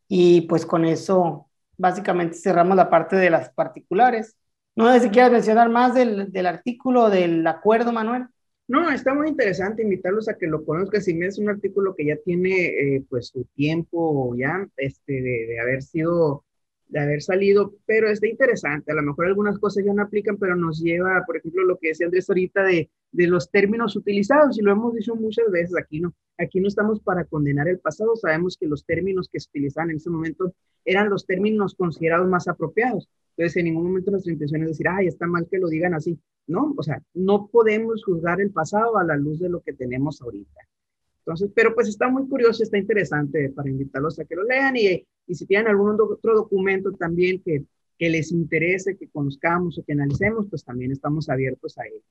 Y pues con eso básicamente cerramos la parte de las particulares. No sé si quieres mencionar más del artículo del acuerdo, Manuel. No, está muy interesante invitarlos a que lo conozcan. Si me es un artículo que ya tiene pues su tiempo ya de haber sido, de haber salido, pero está interesante. A lo mejor algunas cosas ya no aplican, pero nos lleva, por ejemplo, lo que decía Andrés ahorita de los términos utilizados, y lo hemos dicho muchas veces aquí no estamos para condenar el pasado, sabemos que los términos que se utilizaban en ese momento eran los términos considerados más apropiados. Entonces, en ningún momento nuestra intención es decir, ay, está mal que lo digan así. ¿No? O sea, no podemos juzgar el pasado a la luz de lo que tenemos ahorita. Entonces, pero pues está muy curioso, está interesante para invitarlos a que lo lean y si tienen algún otro documento también que les interese, que conozcamos o que analicemos, pues también estamos abiertos a ello.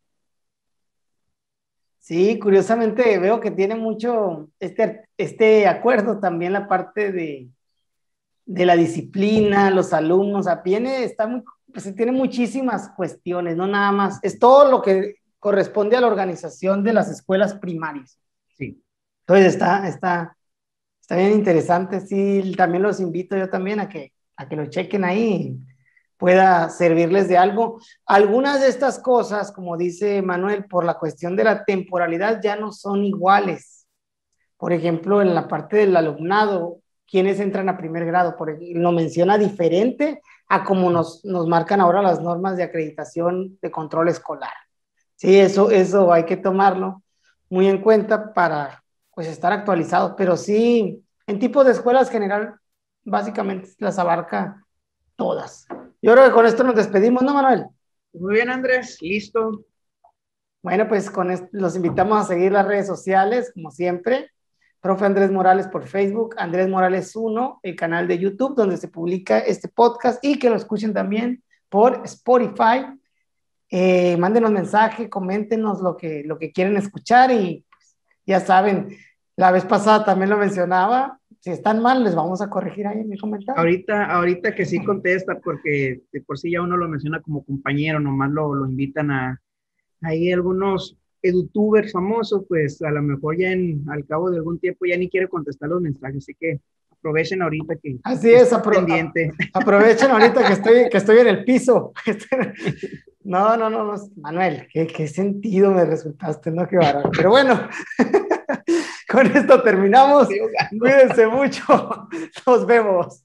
Sí, curiosamente veo que tiene mucho este acuerdo también la parte de la disciplina, los alumnos, pues tiene muchísimas cuestiones, no nada más, es todo lo que corresponde a la organización de las escuelas primarias. Sí. Entonces está bien interesante, sí, también los invito yo también a que lo chequen ahí, pueda servirles de algo. Algunas de estas cosas, como dice Manuel, por la cuestión de la temporalidad ya no son iguales. Por ejemplo, en la parte del alumnado, quienes entran a primer grado, lo menciona diferente a como nos marcan ahora las normas de acreditación de control escolar. Sí, eso hay que tomarlo muy en cuenta para pues estar actualizados, pero sí, en tipo de escuelas general, básicamente las abarca todas. Yo creo que con esto nos despedimos, ¿no, Manuel? Muy bien, Andrés, listo. Bueno, pues con esto los invitamos a seguir las redes sociales, como siempre. Profe Andrés Morales por Facebook, Andrés Morales 1, el canal de YouTube donde se publica este podcast y que lo escuchen también por Spotify. Mándenos mensaje, coméntenos lo que quieren escuchar y pues, ya saben, la vez pasada también lo mencionaba, si están mal les vamos a corregir ahí en el comentario. Ahorita que sí contesta, porque de por sí ya uno lo menciona como compañero, nomás lo invitan hay algunos edutubers famosos, pues a lo mejor ya al cabo de algún tiempo ya ni quiere contestar los mensajes, así que aprovechen ahorita Así que es, está pendiente. aprovechen ahorita que estoy en el piso. No, Manuel, qué sentido me resultaste, ¿no? Qué bárbaro. Pero bueno, con esto terminamos. Cuídense mucho. Nos vemos.